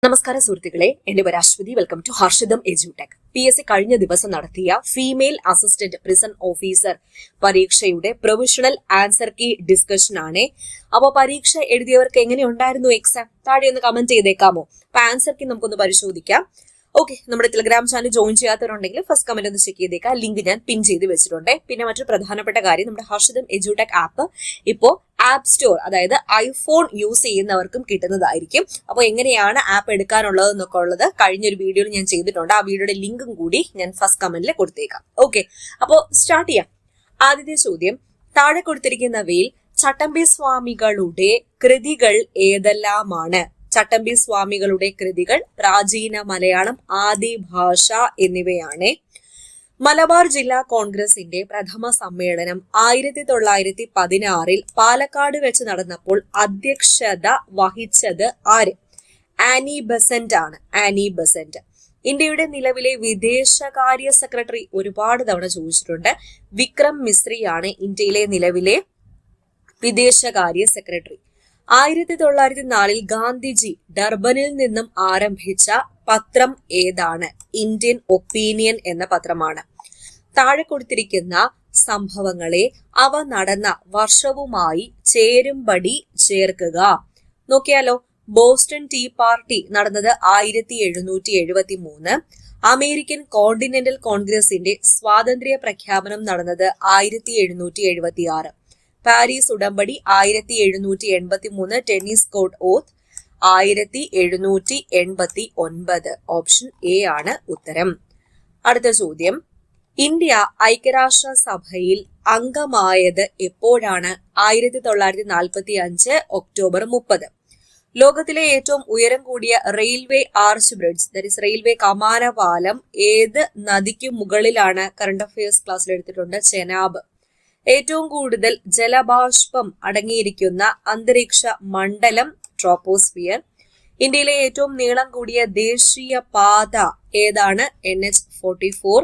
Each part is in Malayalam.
നമസ്കാരം സുഹൃത്തുക്കളെ, എന്റെ പേര് അശ്വതി. വെൽക്കം ടു ഹർഷിതം എജ്യൂടെക്. PSC കഴിഞ്ഞ ദിവസം നടത്തിയ ഫീമെയിൽ അസിസ്റ്റന്റ് പ്രിസൺ ഓഫീസർ പരീക്ഷയുടെ പ്രൊവിഷണൽ ആൻസർ കീ ഡിസ്കഷൻ ആണ്. അപ്പൊ പരീക്ഷ എഴുതിയവർക്ക് എങ്ങനെയുണ്ടായിരുന്നു എക്സാം? താഴെ ഒന്ന് കമന്റ് ചെയ്തേക്കാമോ? അപ്പൊ ആൻസർ കീ നമുക്കൊന്ന് പരിശോധിക്കാം. ഓക്കെ, നമ്മുടെ ടെലഗ്രാം ചാനൽ ജോയിൻ ചെയ്യാത്തവരുണ്ടെങ്കിൽ ഫസ്റ്റ് കമന്റ് ഒന്ന് ചെക്ക് ചെയ്തേക്കാം. ലിങ്ക് ഞാൻ പിൻ ചെയ്ത് വെച്ചിട്ടുണ്ട്. പിന്നെ മറ്റൊരു പ്രധാനപ്പെട്ട കാര്യം, നമ്മുടെ ഹർഷിതം എജ്യൂടെക് ആപ്പ് ഇപ്പോ ആപ്പ് സ്റ്റോർ, അതായത് ഐഫോൺ യൂസ് ചെയ്യുന്നവർക്കും കിട്ടുന്നതായിരിക്കും. അപ്പോൾ എങ്ങനെയാണ് ആപ്പ് എടുക്കാനുള്ളത് എന്നൊക്കെ ഉള്ളത് കഴിഞ്ഞൊരു വീഡിയോയിൽ ഞാൻ ചെയ്തിട്ടുണ്ട്. ആ വീഡിയോയുടെ ലിങ്കും കൂടി ഞാൻ ഫസ്റ്റ് കമന്റിൽ കൊടുത്തേക്കാം. ഓക്കെ, അപ്പോൾ സ്റ്റാർട്ട് ചെയ്യാം. ആദ്യത്തെ ചോദ്യം, താഴെ കൊടുത്തിരിക്കുന്നവയിൽ ചട്ടമ്പി സ്വാമികളുടെ കൃതികൾ ഏതെല്ലാമാണ്? ചട്ടമ്പി സ്വാമികളുടെ കൃതികൾ പ്രാചീന മലയാളം, ആദി ഭാഷ എന്നിവയാണ്. മലബാർ ജില്ലാ കോൺഗ്രസിന്റെ പ്രഥമ സമ്മേളനം 1916 പാലക്കാട് വെച്ച് നടന്നപ്പോൾ അധ്യക്ഷത വഹിച്ചത് ആര്? ആനി ബസന്റ് ആണ്. Annie Besant. ഇന്ത്യയുടെ നിലവിലെ വിദേശകാര്യ സെക്രട്ടറി ഒരുപാട് തവണ ചോദിച്ചിട്ടുണ്ട്. വിക്രം മിശ്രിയാണ് ഇന്ത്യയിലെ നിലവിലെ വിദേശകാര്യ സെക്രട്ടറി. 1904 ഗാന്ധിജി ഡർബനിൽ നിന്നും ആരംഭിച്ച പത്രം ഏതാണ്? ഇന്ത്യൻ ഒപ്പീനിയൻ എന്ന പത്രമാണ്. താഴെ കൊടുത്തിരിക്കുന്ന സംഭവങ്ങളെ അവ നടന്ന വർഷവുമായി ചേരുംപടി ചേർക്കുക. നോക്കിയാലോ, ബോസ്റ്റൺ ടീ പാർട്ടി നടന്നത് 1773. അമേരിക്കൻ കോണ്ടിനെന്റൽ കോൺഗ്രസിന്റെ സ്വാതന്ത്ര്യ പ്രഖ്യാപനം നടന്നത് 1776. പാരീസ് ഉടമ്പടി 1783. Tennis court oath 1789. Option A ആണ് ഉത്തരം. അടുത്ത ചോദ്യം, ഇന്ത്യ ഐക്യരാഷ്ട്ര സഭയിൽ അംഗമായത് എപ്പോഴാണ്? 1945 ഒക്ടോബർ 30. ലോകത്തിലെ ഏറ്റവും ഉയരം കൂടിയ railway arch bridge, that is railway കമാന പാലം, ഏത് നദിക്ക് മുകളിലാണ്? കറണ്ട് അഫയേഴ്സ് ക്ലാസ്സിൽ എടുത്തിട്ടുണ്ട്. ചെനാബ്. ഏറ്റവും കൂടുതൽ ജലബാഷ്പം അടങ്ങിയിരിക്കുന്ന അന്തരീക്ഷ മണ്ഡലം ട്രോപ്പോസ്ഫിയർ. ഇന്ത്യയിലെ ഏറ്റവും നീളം കൂടിയ ദേശീയ പാത ഏതാണ്? NH-44.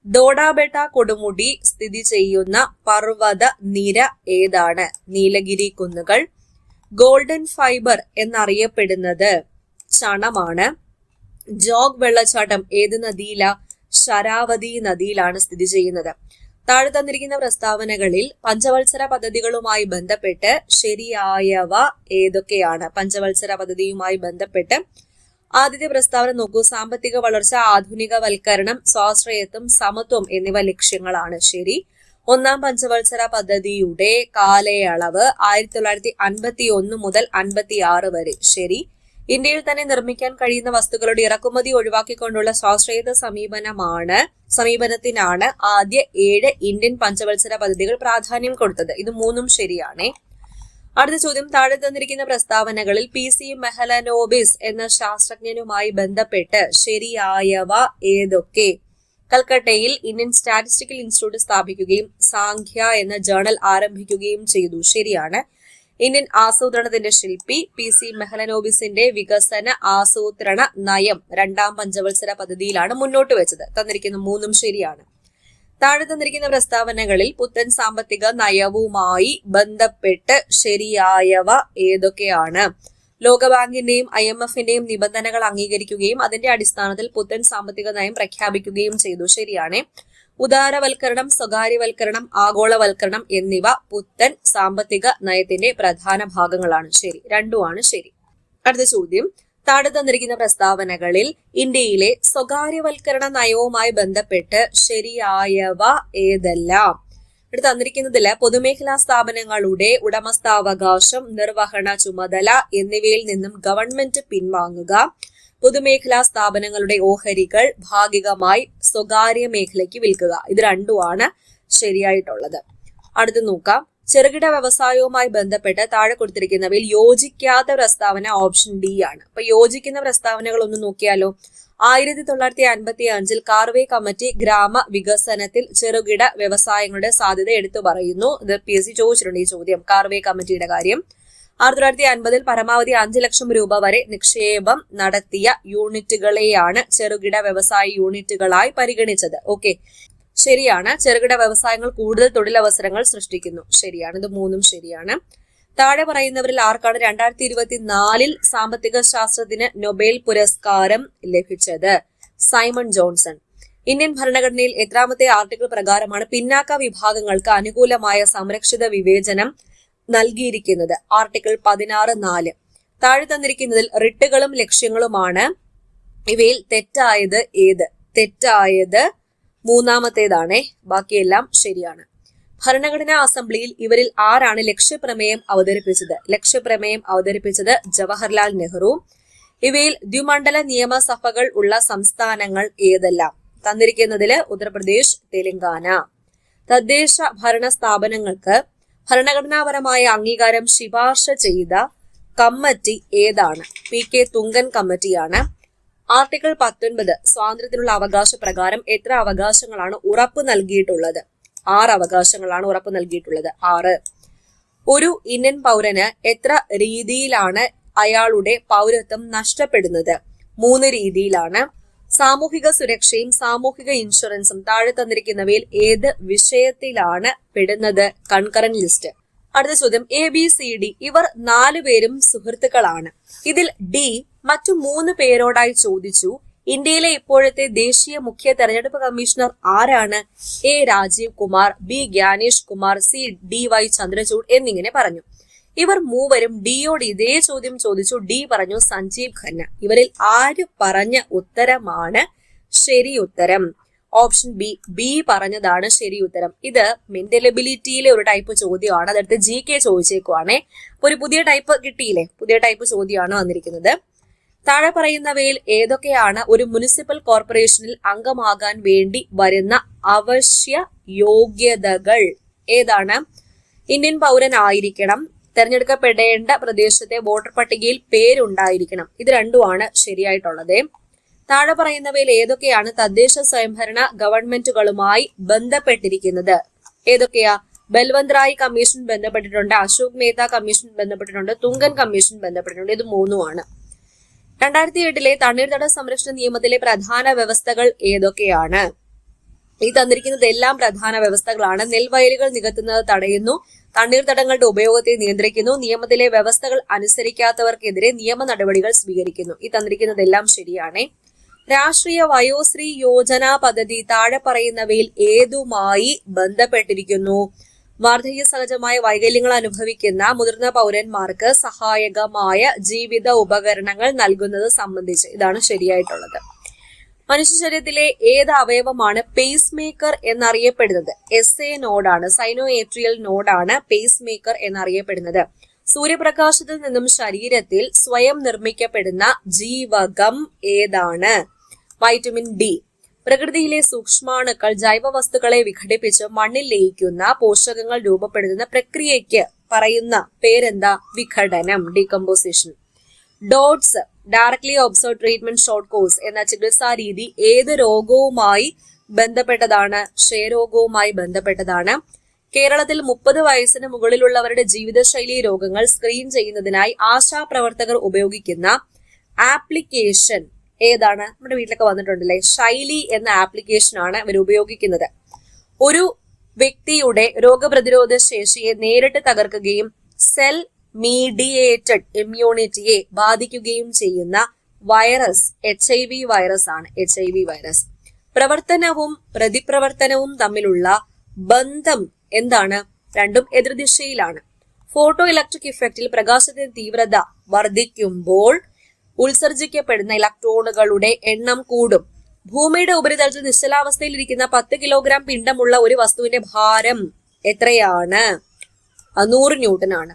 ദോഡാബെട്ട കൊടുമുടി സ്ഥിതി ചെയ്യുന്ന പർവ്വത നിര ഏതാണ്? നീലഗിരി കുന്നുകൾ. ഗോൾഡൻ ഫൈബർ എന്നറിയപ്പെടുന്നത് ചണമാണ്. ജോഗ് വെള്ളച്ചാട്ടം ഏത് നദിയിലാ? ശരാവതി നദിയിലാണ് സ്ഥിതി ചെയ്യുന്നത്. താഴെ തന്നിരിക്കുന്ന പ്രസ്താവനകളിൽ പഞ്ചവത്സര പദ്ധതികളുമായി ബന്ധപ്പെട്ട് ശരിയായവ ഏതൊക്കെയാണ്? പഞ്ചവത്സര പദ്ധതിയുമായി ബന്ധപ്പെട്ട് ആദ്യത്തെ പ്രസ്താവന നോക്കൂ. സാമ്പത്തിക വളർച്ച, ആധുനികവൽക്കരണം, സ്വാശ്രയത്വം, സമത്വം എന്നിവ ലക്ഷ്യങ്ങളാണ്. ശരി. ഒന്നാം പഞ്ചവത്സര പദ്ധതിയുടെ കാലയളവ് 1951 മുതൽ 56 വരെ. ശരി. ഇന്ത്യയിൽ തന്നെ നിർമ്മിക്കാൻ കഴിയുന്ന വസ്തുക്കളുടെ ഇറക്കുമതി ഒഴിവാക്കിക്കൊണ്ടുള്ള സ്വാശ്രയത്വ സമീപനത്തിനാണ് ആദ്യ 7 ഇന്ത്യൻ പഞ്ചവത്സര പദ്ധതികൾ പ്രാധാന്യം കൊടുത്തത്. ഇത് മൂന്നും ശരിയാണ്. അടുത്ത ചോദ്യം, താഴെ തന്നിരിക്കുന്ന പ്രസ്താവനകളിൽ PC മെഹലനോബിസ് എന്ന ശാസ്ത്രജ്ഞനുമായി ബന്ധപ്പെട്ട് ശരിയായവ ഏതൊക്കെ? കൽക്കട്ടയിൽ ഇന്ത്യൻ സ്റ്റാറ്റിസ്റ്റിക്കൽ ഇൻസ്റ്റിറ്റ്യൂട്ട് സ്ഥാപിക്കുകയും സാഖ്യ എന്ന ജേർണൽ ആരംഭിക്കുകയും ചെയ്തു. ശരിയാണ്. ഇന്ത്യൻ ആസൂത്രണത്തിന്റെ ശില്പി PC മെഹലനോബിസിന്റെ വികസന ആസൂത്രണ നയം രണ്ടാം പഞ്ചവത്സര പദ്ധതിയിലാണ് മുന്നോട്ട് വെച്ചത്. തന്നിരിക്കുന്ന മൂന്നും ശരിയാണ്. താഴെ തന്നിരിക്കുന്ന പ്രസ്താവനകളിൽ പുത്തൻ സാമ്പത്തിക നയവുമായി ബന്ധപ്പെട്ട് ശരിയായവ ഏതൊക്കെയാണ്? ലോകബാങ്കിന്റെയും IMFന്റെയും നിബന്ധനകൾ അംഗീകരിക്കുകയും അതിന്റെ അടിസ്ഥാനത്തിൽ പുത്തൻ സാമ്പത്തിക നയം പ്രഖ്യാപിക്കുകയും ചെയ്തു. ശരിയാണ്. ഉദാരവൽക്കരണം, സ്വകാര്യവൽക്കരണം, ആഗോളവൽക്കരണം എന്നിവ പുത്തൻ സാമ്പത്തിക നയത്തിന്റെ പ്രധാന ഭാഗങ്ങളാണ്. ശരി, രണ്ടുമാണ് ശരി. അടുത്ത ചോദ്യം, താഴെ തന്നിരിക്കുന്ന പ്രസ്താവനകളിൽ ഇന്ത്യയിലെ സ്വകാര്യവൽക്കരണ നയവുമായി ബന്ധപ്പെട്ട് ശരിയായവ ഏതെല്ലാം? ഇവിടെ തന്നിരിക്കുന്നതില് പൊതുമേഖലാ സ്ഥാപനങ്ങളുടെ ഉടമസ്ഥാവകാശം, നിർവഹണ ചുമതല എന്നിവയിൽ നിന്നും ഗവൺമെന്റ് പിൻവാങ്ങുക, പൊതുമേഖലാ സ്ഥാപനങ്ങളുടെ ഓഹരികൾ ഭാഗികമായി സ്വകാര്യ മേഖലയ്ക്ക് വിൽക്കുക. ഇത് രണ്ടുമാണ് ശരിയായിട്ടുള്ളത്. അടുത്ത് നോക്കാം, ചെറുകിട വ്യവസായവുമായി ബന്ധപ്പെട്ട് താഴെ കൊടുത്തിരിക്കുന്നവയിൽ യോജിക്കാത്ത പ്രസ്താവന ഓപ്ഷൻ ഡി ആണ്. അപ്പൊ യോജിക്കുന്ന പ്രസ്താവനകൾ ഒന്ന് നോക്കിയാലോ. 1955 കാർവേ കമ്മിറ്റി ഗ്രാമ വികസനത്തിൽ ചെറുകിട വ്യവസായങ്ങളുടെ സാധ്യത എടുത്തു പറയുന്നു. ഇത് PSC ചോദിച്ചിട്ടുണ്ട് ഈ ചോദ്യം, കാർവേ കമ്മിറ്റിയുടെ കാര്യം. 1950 പരമാവധി 5 ലക്ഷം രൂപ വരെ നിക്ഷേപം നടത്തിയ യൂണിറ്റുകളെയാണ് ചെറുകിട വ്യവസായ യൂണിറ്റുകളായി പരിഗണിച്ചത്. ഓക്കെ, ശരിയാണ്. ചെറുകിട വ്യവസായങ്ങൾ കൂടുതൽ തൊഴിലവസരങ്ങൾ സൃഷ്ടിക്കുന്നു. ശരിയാണ്. ഇത് മൂന്നും ശരിയാണ്. താഴെ പറയുന്നവരിൽ ആർക്കാണ് 2024 സാമ്പത്തിക ശാസ്ത്രത്തിന് നൊബേൽ പുരസ്കാരം ലഭിച്ചത്? Simon Johnson. ഇന്ത്യൻ ഭരണഘടനയിൽ എത്രാമത്തെ ആർട്ടിക്കിൾ പ്രകാരമാണ് പിന്നാക്ക വിഭാഗങ്ങൾക്ക് അനുകൂലമായ സംരക്ഷിത വിവേചനം നൽകിയിരിക്കുന്നത്? ആർട്ടിക്കിൾ 16(4). താഴെ തന്നിരിക്കുന്നതിൽ റിട്ടുകളും ലക്ഷ്യങ്ങളുമാണ്. ഇവയിൽ തെറ്റായത് ഏത്? തെറ്റായത് മൂന്നാമത്തേതാണേ, ബാക്കിയെല്ലാം ശരിയാണ്. ഭരണഘടനാ അസംബ്ലിയിൽ ഇവരിൽ ആരാണ് ലക്ഷ്യപ്രമേയം അവതരിപ്പിച്ചത്? ലക്ഷ്യപ്രമേയം അവതരിപ്പിച്ചത് ജവഹർലാൽ നെഹ്റു. ഇവയിൽ ദ്വിമണ്ഡല നിയമസഭകൾ ഉള്ള സംസ്ഥാനങ്ങൾ ഏതെല്ലാം? തന്നിരിക്കുന്നതില് ഉത്തർപ്രദേശ്, തെലങ്കാന. തദ്ദേശ ഭരണ സ്ഥാപനങ്ങൾക്ക് ഭരണഘടനാപരമായ അംഗീകാരം ശുപാർശ ചെയ്ത കമ്മിറ്റി ഏതാണ്? PK തുങ്കൻ കമ്മിറ്റിയാണ്. ആർട്ടിക്കിൾ 19 സ്വാതന്ത്ര്യത്തിനുള്ള അവകാശ പ്രകാരം എത്ര അവകാശങ്ങളാണ് ഉറപ്പ് നൽകിയിട്ടുള്ളത്? 6 അവകാശങ്ങളാണ് ഉറപ്പ് നൽകിയിട്ടുള്ളത്. 6. ഒരു ഇന്ത്യൻ പൗരന് എത്ര രീതിയിലാണ് അയാളുടെ പൗരത്വം നഷ്ടപ്പെടുന്നത്? 3 രീതിയിലാണ്. സാമൂഹിക സുരക്ഷയും സാമൂഹിക ഇൻഷുറൻസും താഴെ തന്നിരിക്കുന്നവയിൽ ഏത് വിഷയത്തിലാണ് പെടുന്നത്? Concurrent list. അടുത്ത ചോദ്യം, ABCD ഇവർ 4 പേരും സുഹൃത്തുക്കളാണ്. ഇതിൽ D മറ്റു 3 പേരോടായി ചോദിച്ചു. ഇന്ത്യയിലെ ഇപ്പോഴത്തെ ദേശീയ മുഖ്യ തെരഞ്ഞെടുപ്പ് കമ്മീഷണർ ആരാണ്? A Rajeev Kumar, B Gyanesh Kumar, C DY Chandrachud എന്നിങ്ങനെ പറഞ്ഞു. ഇവർ മൂവരും ഡിയോട് ഇതേ ചോദ്യം ചോദിച്ചു. D പറഞ്ഞു സഞ്ജീവ് ഖന്ന. ഇവരിൽ ആര് പറഞ്ഞ ഉത്തരമാണ് ശരി ഉത്തരം? ഓപ്ഷൻ ബി പറഞ്ഞതാണ് ശരി ഉത്തരം. ഇത് മെന്റൽ എബിലിറ്റിയിലെ ഒരു ടൈപ്പ് ചോദ്യമാണ്. അതെടുത്ത് GK ചോദിച്ചേക്കുവാണേ. ഒരു പുതിയ ടൈപ്പ് കിട്ടിയില്ലേ? പുതിയ ടൈപ്പ് ചോദ്യമാണ് വന്നിരിക്കുന്നത്. താഴെ പറയുന്നവയിൽ ഏതൊക്കെയാണ് ഒരു മുനിസിപ്പൽ കോർപ്പറേഷനിൽ അംഗമാകാൻ വേണ്ടി വരുന്ന അവശ്യ യോഗ്യതകൾ? ഏതാണ്? ഇന്ത്യൻ പൗരനായിരിക്കണം, തെരഞ്ഞെടുക്കപ്പെടേണ്ട പ്രദേശത്തെ വോട്ടർ പട്ടികയിൽ പേരുണ്ടായിരിക്കണം. ഇത് രണ്ടുമാണ് ശരിയായിട്ടുള്ളത്. താഴെ പറയുന്നവയിൽ ഏതൊക്കെയാണ് തദ്ദേശ സ്വയംഭരണ ഗവൺമെന്റുകളുമായി ബന്ധപ്പെട്ടിരിക്കുന്നത്? ഏതൊക്കെയാ? ബൽവന്ത് റായ് കമ്മീഷൻ ബന്ധപ്പെട്ടിട്ടുണ്ട്, അശോക് മേത്ത കമ്മീഷൻ ബന്ധപ്പെട്ടിട്ടുണ്ട്, തുങ്കൻ കമ്മീഷൻ ബന്ധപ്പെട്ടിട്ടുണ്ട്. ഇത് 3 2008 തണ്ണീർത്തട സംരക്ഷണ നിയമത്തിലെ പ്രധാന വ്യവസ്ഥകൾ ഏതൊക്കെയാണ്? ഈ തന്നിരിക്കുന്നതെല്ലാം പ്രധാന വ്യവസ്ഥകളാണ്. നെൽവയലുകൾ നികത്തുന്നത് തടയുന്നു, തണ്ണീർത്തടങ്ങളുടെ ഉപയോഗത്തെ നിയന്ത്രിക്കുന്നു, നിയമത്തിലെ വ്യവസ്ഥകൾ അനുസരിക്കാത്തവർക്കെതിരെ നിയമ നടപടികൾ സ്വീകരിക്കുന്നു. ഈ തന്നിരിക്കുന്നതെല്ലാം ശരിയാണ്. രാഷ്ട്രീയ വയോശ്രീ യോജന പദ്ധതി താഴെ പറയുന്നവയിൽ ഏതുമായി ബന്ധപ്പെട്ടിരിക്കുന്നു? വാർദ്ധക്യ സഹജമായ വൈകല്യങ്ങൾ അനുഭവിക്കുന്ന മുതിർന്ന പൗരന്മാർക്ക് സഹായകമായ ജീവിത ഉപകരണങ്ങൾ നൽകുന്നത് സംബന്ധിച്ച്. ഇതാണ് ശരിയായിട്ടുള്ളത്. മനുഷ്യ ശരീരത്തിലെ ഏത് അവയവമാണ് പേസ് മേക്കർ എന്നറിയപ്പെടുന്നത്? SA നോഡാണ്. സൈനോഏട്രിയൽ നോഡാണ് പേസ് മേക്കർ എന്നറിയപ്പെടുന്നത്. സൂര്യപ്രകാശത്തിൽ നിന്നും ശരീരത്തിൽ സ്വയം നിർമ്മിക്കപ്പെടുന്ന ജീവകം ഏതാണ്? Vitamin D. പ്രകൃതിയിലെ സൂക്ഷ്മാണുക്കൾ ജൈവവസ്തുക്കളെ വിഘടിപ്പിച്ച് മണ്ണിൽ ലയിക്കുന്ന പോഷകങ്ങൾ രൂപപ്പെടുത്തുന്ന പ്രക്രിയയ്ക്ക് പറയുന്ന പേരെന്താ? വിഘടനം, decomposition. DOTS directly observe treatment short course എന്ന ചികിത്സാ രീതി ഏത് രോഗവുമായി ബന്ധപ്പെട്ടതാണ്? ക്ഷയരോഗവുമായി ബന്ധപ്പെട്ടതാണ്. കേരളത്തിൽ 30 വയസ്സിന് മുകളിലുള്ളവരുടെ ജീവിതശൈലി രോഗങ്ങൾ സ്ക്രീൻ ചെയ്യുന്നതിനായി ആശാപ്രവർത്തകർ ഉപയോഗിക്കുന്ന ആപ്ലിക്കേഷൻ ഏതാണ്? നമ്മുടെ വീട്ടിലൊക്കെ വന്നിട്ടുണ്ടല്ലേ, ശൈലി എന്ന ആപ്ലിക്കേഷൻ ആണ് ഇവർ ഉപയോഗിക്കുന്നത്. ഒരു വ്യക്തിയുടെ രോഗപ്രതിരോധ ശേഷിയെ നേരിട്ട് തകർക്കുകയും സെൽ മീഡിയേറ്റഡ് ഇമ്മ്യൂണിറ്റിയെ ബാധിക്കുകയും ചെയ്യുന്ന വൈറസ് HIV വൈറസ് ആണ്. HIV virus. പ്രവർത്തനവും പ്രതിപ്രവർത്തനവും തമ്മിലുള്ള ബന്ധം എന്താണ്? രണ്ടും എതിർദിശയിലാണ്. ഫോട്ടോ ഇലക്ട്രിക് ഇഫക്റ്റിൽ പ്രകാശത്തിന്റെ തീവ്രത വർദ്ധിക്കുമ്പോൾ ഉത്സർജിക്കപ്പെടുന്ന ഇലക്ട്രോണുകളുടെ എണ്ണം കൂടും. ഭൂമിയുടെ ഉപരിതലത്തിൽ നിശ്ചലാവസ്ഥയിലിരിക്കുന്ന 10 കിലോഗ്രാം പിണ്ഡമുള്ള ഒരു വസ്തുവിന്റെ ഭാരം എത്രയാണ്? 100 ന്യൂട്ടൺ ആണ്.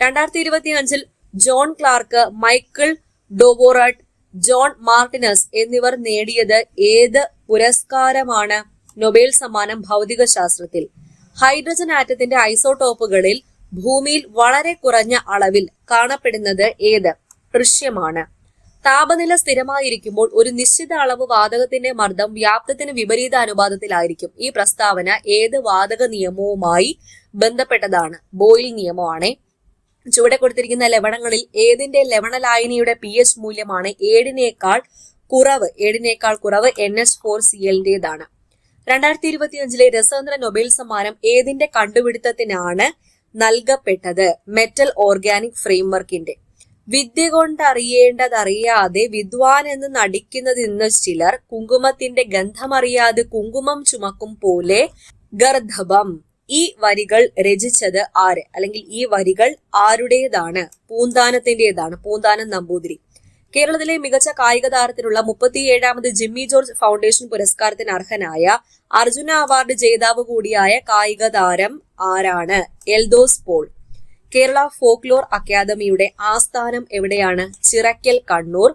2025 John Clarke, Michael Devoret, John Martinis എന്നിവർ നേടിയത് ഏത് പുരസ്കാരമാണ്? നൊബേൽ സമ്മാനം ഭൗതിക ശാസ്ത്രത്തിൽ. ഹൈഡ്രജൻ ആറ്റത്തിന്റെ ഐസോടോപ്പുകളിൽ ഭൂമിയിൽ വളരെ കുറഞ്ഞ അളവിൽ കാണപ്പെടുന്നത് ഏത്? ട്രിഷ്യമാണ്. താപനില സ്ഥിരമായിരിക്കുമ്പോൾ ഒരു നിശ്ചിത അളവ് വാതകത്തിന്റെ മർദ്ദം വ്യാപ്തത്തിന് വിപരീത അനുപാതത്തിലായിരിക്കും. ഈ പ്രസ്താവന ഏത് വാതക നിയമവുമായി ബന്ധപ്പെട്ടതാണ്? ബോയിൽ നിയമമാണ്. ചുവടെ കൊടുത്തിരിക്കുന്ന ലവണങ്ങളിൽ ഏതിന്റെ ലവണ ലായനിയുടെ pH മൂല്യമാണ് 7നേക്കാൾ കുറവ്? 7നേക്കാൾ കുറവ് NH4Cl-ന്റേതാണ്. 2025 രസതന്ത്ര നൊബേൽ സമ്മാനം ഏതിന്റെ കണ്ടുപിടുത്തത്തിനാണ് നൽകപ്പെട്ടത് മെറ്റൽ ഓർഗാനിക് ഫ്രെയിംവർക്കിന്റെ. വിദ്യ കൊണ്ടറിയേണ്ടതറിയാതെ വിദ്വാൻ എന്ന് നടിക്കുന്നതിന്ന് ചിലർ കുങ്കുമത്തിന്റെ ഗന്ധമറിയാതെ കുങ്കുമം ചുമക്കും പോലെ ഗർദ്ധബം. ഈ വരികൾ രചിച്ചത് ആര്, അല്ലെങ്കിൽ ഈ വരികൾ ആരുടേതാണ്? പൂന്താനത്തിന്റേതാണ്, പൂന്താനം നമ്പൂതിരി. കേരളത്തിലെ മികച്ച കായിക താരത്തിനുള്ള 37ാമത് ജിമ്മി ജോർജ് ഫൗണ്ടേഷൻ പുരസ്കാരത്തിന് അർഹനായ അർജുന അവാർഡ് ജേതാവ് കൂടിയായ കായിക താരം ആരാണ്? എൽദോസ് പോൾ. കേരള ഫോക്ലോർ അക്കാദമിയുടെ ആസ്ഥാനം എവിടെയാണ്? ചിറക്കൽ, കണ്ണൂർ.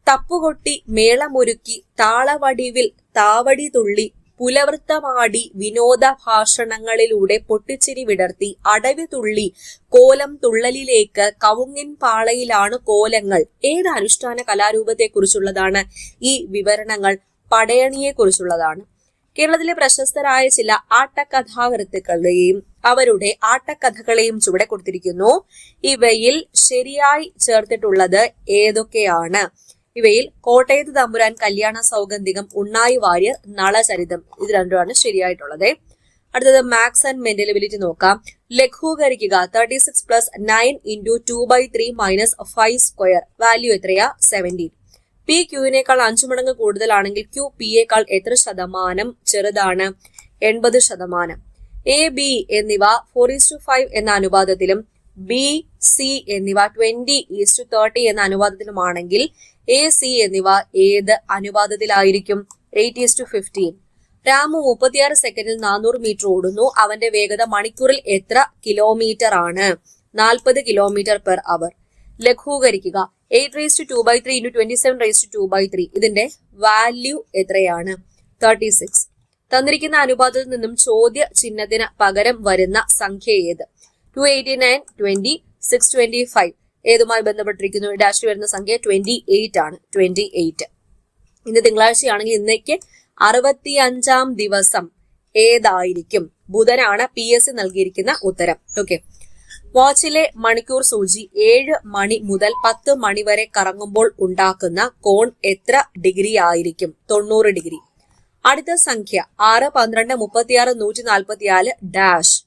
തപ്പുകൊട്ടി, മേളമൊരുക്കി, താളവടിവിൽ താവടി തുള്ളി, പുലവൃത്തമാടി, വിനോദ ഭാഷണങ്ങളിലൂടെ പൊട്ടിച്ചിരി വിടർത്തി, അടവി തുള്ളി, കോലം തുള്ളലിലേക്ക്, കവുങ്ങിൻ പാളയിലാണ് കോലങ്ങൾ. ഏത് അനുഷ്ഠാന കലാരൂപത്തെ കുറിച്ചുള്ളതാണ് ഈ വിവരണങ്ങൾ? പടയണിയെ കുറിച്ചുള്ളതാണ്. കേരളത്തിലെ പ്രശസ്തരായ ചില ആട്ടക്കഥാകൃത്തുക്കളെയും അവരുടെ ആട്ടക്കഥകളെയും ചുവടെ കൊടുത്തിരിക്കുന്നു. ഇവയിൽ ശരിയായി ചേർത്തിട്ടുള്ളത് ഏതൊക്കെയാണ്? ഇവയിൽ കോട്ടയത്ത് തമ്പുരാൻ, കല്യാണ സൗഗന്ധികം, ഉണ്ണായി വാര്യർ, നളചരിതം, ഇത് രണ്ടുമാണ് ശരിയായിട്ടുള്ളത്. അടുത്തത് മാത്സ് ആൻഡ് മെന്റലബിലിറ്റി നോക്കാം. ലഘൂകരിക്കുക. 36 + 9 × 2/3 - 5 സ്ക്വയർ. വാല്യൂ എത്രയാ? 17. പി ക്യൂവിനേക്കാൾ 5 മടങ്ങ് കൂടുതലാണെങ്കിൽ ക്യൂ പി യേക്കാൾ എത്ര ശതമാനം ചെറുതാണ്? 80%. എ ബി എന്നിവ 4:5 എന്ന അനുപാതത്തിലും ബി സി എന്നിവ 20:30 എന്ന അനുപാതത്തിലുമാണെങ്കിൽ എ സി എന്നിവ ഏത് അനുപാതത്തിലായിരിക്കും? 8:15. രാമു 36 സെക്കൻഡിൽ 400 മീറ്റർ ഓടുന്നു. അവന്റെ വേഗത മണിക്കൂറിൽ എത്ര കിലോമീറ്റർ ആണ്? 40 km/h. ലഘൂകരിക്കുക. 8⁻²3 × 27⁻²3. ഇതിന്റെ വാല്യൂ എത്രയാണ്? 36. തന്നിരിക്കുന്ന അനുപാതത്തിൽ നിന്നും ചോദ്യ ചിഹ്നത്തിന് പകരം വരുന്ന സംഖ്യ ഏത്? 289, 20, 625. ഏതുമായി ബന്ധപ്പെട്ടിരിക്കുന്നു? ഡാഷ് വരുന്ന സംഖ്യ 28 ആണ്. 28. ഇന്ന് തിങ്കളാഴ്ചയാണെങ്കിൽ ഇന്നേക്ക് 65ാം ദിവസം ഏതായിരിക്കും? ബുധനാണ്. PS നൽകിയിരിക്കുന്ന ഉത്തരം. ഓക്കെ. വാച്ചിലെ മണിക്കൂർ സൂചി 7 മണി മുതൽ 10 മണി വരെ കറങ്ങുമ്പോൾ ഉണ്ടാക്കുന്ന കോൺ എത്ര ഡിഗ്രി ആയിരിക്കും? 90 ഡിഗ്രി. അടുത്ത സംഖ്യ 6, 12, 36, 144 ഡാഷ്.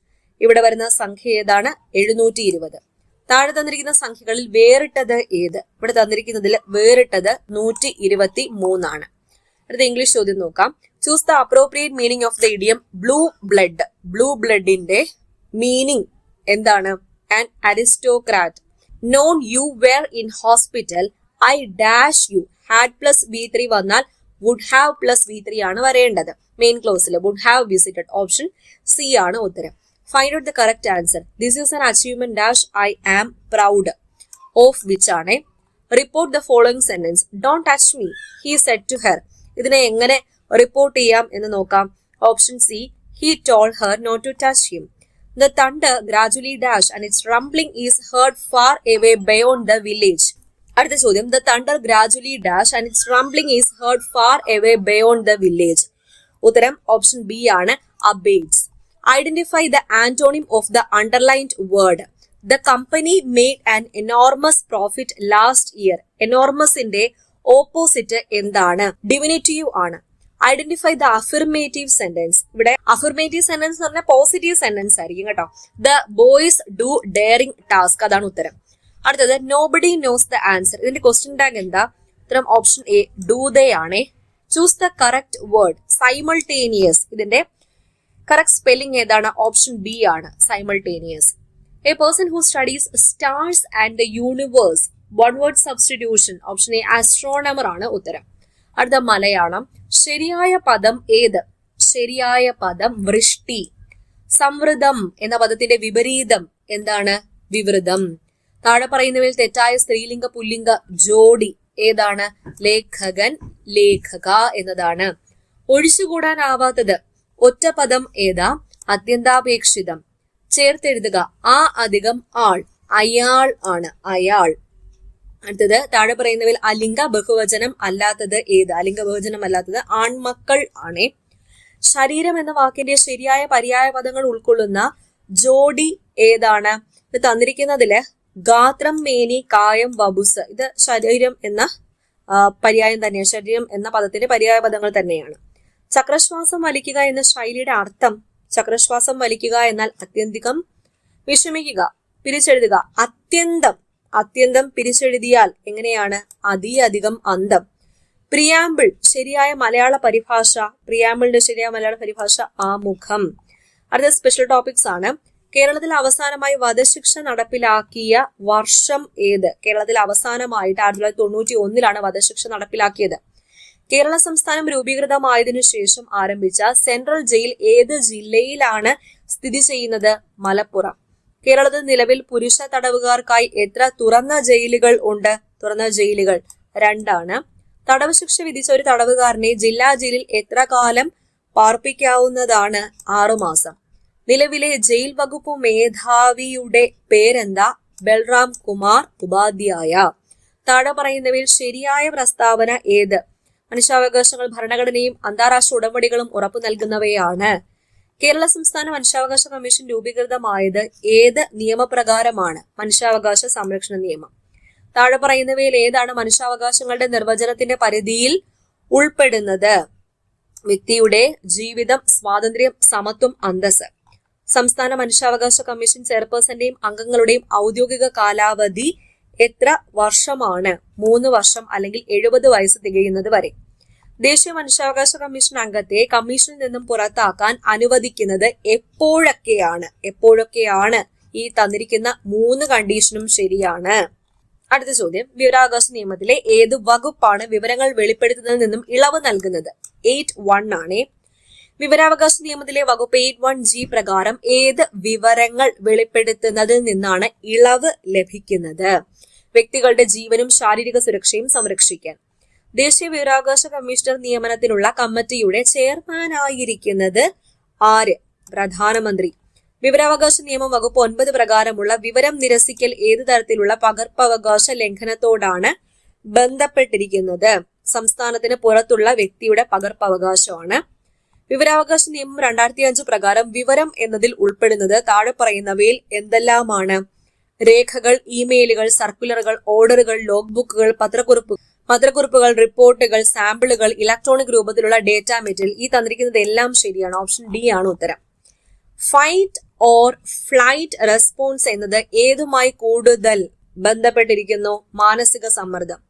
ഇവിടെ വരുന്ന സംഖ്യ ഏതാണ്? 720. താഴെ തന്നിരിക്കുന്ന സംഖ്യകളിൽ വേറിട്ടത് ഏത്? ഇവിടെ തന്നിരിക്കുന്നതിൽ വേറിട്ടത് 123 ആണ്. അടുത്ത ഇംഗ്ലീഷ് ചോദ്യം നോക്കാം. Choose the appropriate meaning of the idiom blue blood. Blue ബ്ലഡിന്റെ മീനിങ് എന്താണ്? An aristocrat. Known you were in hospital. I dash you. Had plus V3 വന്നാൽ വുഡ് ഹാവ് പ്ലസ് V3 ആണ് വരേണ്ടത്. മെയിൻ ക്ലോസിൽ would have visited. Option C ആണ് ഉത്തരം. Find out the correct answer. This is an achievement dash I am proud of which ആണ്. Report the following sentence. Don't touch me, he said to her. ഇതിനെ എങ്ങനെ റിപ്പോർട്ട് ചെയ്യാം എന്ന് നോക്കാം. Option C. He told her not to touch him. The thunder gradually dash and its rumbling is heard far away beyond the village. അടുത്ത ചോദ്യം. The thunder gradually dash and its rumbling is heard far away beyond the village. ഉത്തരം ഓപ്ഷൻ ബി ആണ്. Abates. Identify the antonym of the underlined word. The company made an enormous profit last year. Enormousന്റെ ഓപ്പോസിറ്റ് എന്താണ്? ഡിമിനിറ്റീവ് ആണ്. Identify the affirmative sentence. ഇവിടെ അഫിർമേറ്റീവ് സെന്റൻസ് എന്ന് പറഞ്ഞാൽ പോസിറ്റീവ് സെന്റൻസ് ആയിരിക്കും കേട്ടോ. The boys do daring task, അതാണ് ഉത്തരം. അടുത്തത് നോബഡി നോസ് ദ ആൻസർ. ഇതിന്റെ ക്വസ്റ്റ്യൻ ടാഗ് എന്താ? ഉത്തരം ഓപ്ഷൻ എ ഡു ദേ ആണ്. Choose the correct word. Simultaneous. ഇതിന്റെ കറക്റ്റ് സ്പെല്ലിംഗ് ഏതാണ്? ഓപ്ഷൻ ബി ആണ്. Simultaneous. A person who studies stars and the universe. One word substitution. Option A astronomer ആണ് ഉത്തരം. അടുത്ത മലയാളം. ശരിയായ പദം ഏത്? ശരിയായ പദം വൃഷ്ടി. സംവൃതം എന്ന പദത്തിന്റെ വിപരീതം എന്താണ്? വിവൃതം. താഴെ പറയുന്നവയിൽ തെറ്റായ സ്ത്രീലിംഗ പുല്ലിംഗ ജോഡി ഏതാണ്? ലേഖകൻ, ലേഖക എന്നതാണ്. ഒഴിച്ചുകൂടാനാവാത്തത് ഒറ്റ പദം ഏതാ? അത്യന്താപേക്ഷിതം. ചേർത്തെഴുതുക. ആ അധികം ആൾ. അയാൾ ആണ്. അയാൾ. അടുത്തത് താഴെ പറയുന്നവയിൽ അലിംഗ ബഹുവചനം അല്ലാത്തത് ഏത്? അലിംഗ ബഹുവചനം അല്ലാത്തത് ആൺമക്കൾ ആണ്. ശരീരം എന്ന വാക്കിന്റെ ശരിയായ പര്യായ പദങ്ങൾ ഉൾക്കൊള്ളുന്ന ജോഡി ഏതാണ്? ഇത് തന്നിരിക്കുന്നതില് ഗാത്രം, മേനി, കായം, വബുസ്. ഇത് ശരീരം എന്ന പര്യായം തന്നെയാണ്. ശരീരം എന്ന പദത്തിന്റെ പര്യായ പദങ്ങൾ തന്നെയാണ്. ചക്രശ്വാസം വലിക്കുക എന്ന ശൈലിയുടെ അർത്ഥം. ചക്രശ്വാസം വലിക്കുക എന്നാൽ അത്യന്തികം വിഷമിക്കുക, പിരിച്ചെഴുതുക. അത്യന്തം, അത്യന്തം പിരിച്ചെഴുതിയാൽ എങ്ങനെയാണ്? അതിയധികം അന്തം. പ്രിയാമ്പിൾ ശരിയായ മലയാള പരിഭാഷ, പ്രിയാമ്പിളിന്റെ ശരിയായ മലയാള പരിഭാഷ ആമുഖം. അടുത്ത സ്പെഷ്യൽ ടോപ്പിക്സ് ആണ്. കേരളത്തിൽ അവസാനമായി വധശിക്ഷ നടപ്പിലാക്കിയ വർഷം ഏത്? കേരളത്തിൽ അവസാനമായിട്ട് 1991 വധശിക്ഷ നടപ്പിലാക്കിയത്. കേരള സംസ്ഥാനം രൂപീകൃതമായതിനു ശേഷം ആരംഭിച്ച സെൻട്രൽ ജയിൽ ഏത് ജില്ലയിലാണ് സ്ഥിതി ചെയ്യുന്നത്? മലപ്പുറം. കേരളത്തിൽ നിലവിൽ പുരുഷ തടവുകാർക്കായി എത്ര തുറന്ന ജയിലുകൾ ഉണ്ട്? തുറന്ന ജയിലുകൾ 2. തടവ് ശിക്ഷ വിധിച്ച ഒരു തടവുകാരനെ ജില്ലാ ജയിലിൽ എത്ര കാലം പാർപ്പിക്കാവുന്നതാണ്? 6 മാസം. നിലവിലെ ജയിൽ വകുപ്പ് മേധാവിയുടെ പേരെന്താ? ബൽറാം കുമാർ ഉപാധ്യായ. താഴെ പറയുന്നവയിൽ ശരിയായ പ്രസ്താവന ഏത്? മനുഷ്യാവകാശങ്ങൾ ഭരണഘടനയും അന്താരാഷ്ട്ര ഉടമ്പടികളും ഉറപ്പു നൽകുന്നവയാണ്. കേരള സംസ്ഥാന മനുഷ്യാവകാശ കമ്മീഷൻ രൂപീകൃതമായത് ഏത് നിയമപ്രകാരമാണ്? മനുഷ്യാവകാശ സംരക്ഷണ നിയമം. താഴെ പറയുന്നവയിൽ ഏതാണ് മനുഷ്യാവകാശങ്ങളുടെ നിർവചനത്തിന്റെ പരിധിയിൽ ഉൾപ്പെടുന്നത്? വ്യക്തിയുടെ ജീവിതം, സ്വാതന്ത്ര്യം, സമത്വം, അന്തസ്സ്. സംസ്ഥാന മനുഷ്യാവകാശ കമ്മീഷൻ ചെയർപേഴ്സന്റെയും അംഗങ്ങളുടെയും ഔദ്യോഗിക കാലാവധി എത്ര വർഷമാണ്? 3 വർഷം അല്ലെങ്കിൽ 70 വയസ്സ് തികയുന്നത് വരെ. ദേശീയ മനുഷ്യാവകാശ കമ്മീഷൻ അംഗത്തെ കമ്മീഷനിൽ നിന്നും പുറത്താക്കാൻ അനുവദിക്കുന്നത് എപ്പോഴൊക്കെയാണ്? എപ്പോഴൊക്കെയാണ്? ഈ തന്നിരിക്കുന്ന 3 കണ്ടീഷനും ശരിയാണ്. അടുത്ത ചോദ്യം, വിവരാവകാശ നിയമത്തിലെ ഏത് വകുപ്പാണ് വിവരങ്ങൾ വെളിപ്പെടുത്തുന്നതിൽ നിന്നും ഇളവ് നൽകുന്നത്? 8(1) ആണ്. വിവരാവകാശ നിയമത്തിലെ വകുപ്പ് 8(1)(g) പ്രകാരം ഏത് വിവരങ്ങൾ വെളിപ്പെടുത്തുന്നതിൽ നിന്നാണ് ഇളവ് ലഭിക്കുന്നത്? വ്യക്തികളുടെ ജീവനും ശാരീരിക സുരക്ഷയും സംരക്ഷിക്കാൻ. ദേശീയ വിവരാവകാശ കമ്മീഷണർ നിയമനത്തിനുള്ള കമ്മിറ്റിയുടെ ചെയർമാനായിരിക്കുന്നത് ആര്? പ്രധാനമന്ത്രി. വിവരാവകാശ നിയമം വകുപ്പ് 9 പ്രകാരമുള്ള വിവരം നിരസിക്കൽ ഏത് തരത്തിലുള്ള പകർപ്പവകാശ ലംഘനത്തോടാണ് ബന്ധപ്പെട്ടിരിക്കുന്നത്? സംസ്ഥാനത്തിന് പുറത്തുള്ള വ്യക്തിയുടെ പകർപ്പവകാശമാണ്. വിവരാവകാശ നിയമം 2005 പ്രകാരം വിവരം എന്നതിൽ ഉൾപ്പെടുന്നത് താഴെ പറയുന്നവയിൽ എന്തെല്ലാമാണ്? രേഖകൾ, ഇമെയിലുകൾ, സർക്കുലറുകൾ, ഓർഡറുകൾ, ലോഗ് ബുക്കുകൾ, പത്രക്കുറിപ്പുകൾ, റിപ്പോർട്ടുകൾ, സാമ്പിളുകൾ, ഇലക്ട്രോണിക് രൂപത്തിലുള്ള ഡേറ്റ മെറ്റീരിയൽ. ഈ തന്നിരിക്കുന്നത് എല്ലാം ശരിയാണ്. ഓപ്ഷൻ ഡി ആണ് ഉത്തരം. ഫൈറ്റ് ഓർ ഫ്ലൈറ്റ് റെസ്പോൺസ് എന്നത് ഏതുമായി കൂടുതൽ ബന്ധപ്പെട്ടിരിക്കുന്നു? മാനസിക സമ്മർദ്ദം.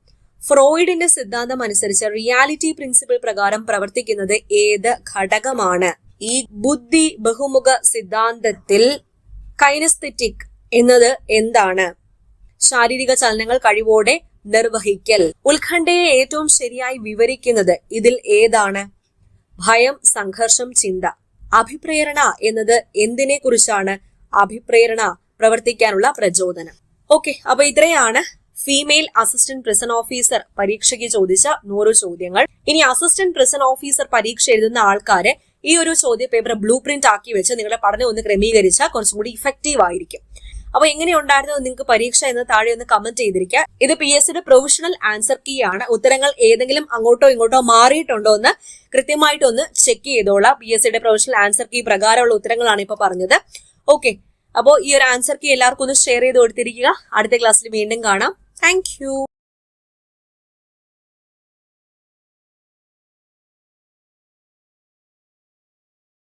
ഫ്രോയിഡിന്റെ സിദ്ധാന്തം അനുസരിച്ച് റിയാലിറ്റി പ്രിൻസിപ്പിൾ പ്രകാരം പ്രവർത്തിക്കുന്നത് ഏത് ഘടകമാണ്? ഈ ബുദ്ധി ബഹുമുഖ സിദ്ധാന്തത്തിൽ കൈനസ്തെറ്റിക് എന്നത് എന്താണ്? ശാരീരിക ചലനങ്ങൾ കഴിവോടെ നിർവഹിക്കൽ. ഉത്കണ്ഠയെ ഏറ്റവും ശരിയായി വിവരിക്കുന്നത് ഇതിൽ ഏതാണ്? ഭയം, സംഘർഷം, ചിന്ത. അഭിപ്രേരണ എന്നത് എന്തിനെ കുറിച്ചാണ്? അഭിപ്രേരണ പ്രവർത്തിക്കാനുള്ള പ്രചോദനം. ഓക്കെ, അപ്പൊ ഇത്രയാണ് ഫീമെയിൽ അസിസ്റ്റന്റ് പ്രിസൺ ഓഫീസർ പരീക്ഷയ്ക്ക് ചോദിച്ച 100 ചോദ്യങ്ങൾ. ഇനി അസിസ്റ്റന്റ് പ്രിസൺ ഓഫീസർ പരീക്ഷ എഴുതുന്ന ആൾക്കാര് ഈ ഒരു ചോദ്യ പേപ്പർ ബ്ലൂ പ്രിന്റ് ആക്കി വെച്ച് നിങ്ങളുടെ പഠനം ഒന്ന് ക്രമീകരിച്ചാൽ കുറച്ചും കൂടി ഇഫക്റ്റീവ് ആയിരിക്കും. അപ്പൊ എങ്ങനെയുണ്ടായിരുന്നു നിങ്ങൾക്ക് പരീക്ഷ എന്ന് താഴെ ഒന്ന് കമന്റ് ചെയ്തിരിക്കുക. ഇത് PSCയുടെ പ്രൊവിഷണൽ ആൻസർ കീ ആണ്. ഉത്തരങ്ങൾ ഏതെങ്കിലും അങ്ങോട്ടോ ഇങ്ങോട്ടോ മാറിയിട്ടുണ്ടോ എന്ന് കൃത്യമായിട്ടൊന്ന് ചെക്ക് ചെയ്തോളാം. PSCയുടെ പ്രൊവിഷണൽ ആൻസർ കീ പ്രകാരമുള്ള ഉത്തരങ്ങളാണ് ഇപ്പൊ പറഞ്ഞത്. ഓക്കെ, അപ്പോ ഈ ഒരു ആൻസർ കീ എല്ലാവർക്കും ഒന്ന് ഷെയർ ചെയ്ത് കൊടുത്തിരിക്കുക. അടുത്ത ക്ലാസ്സിൽ വീണ്ടും കാണാം. Thank you.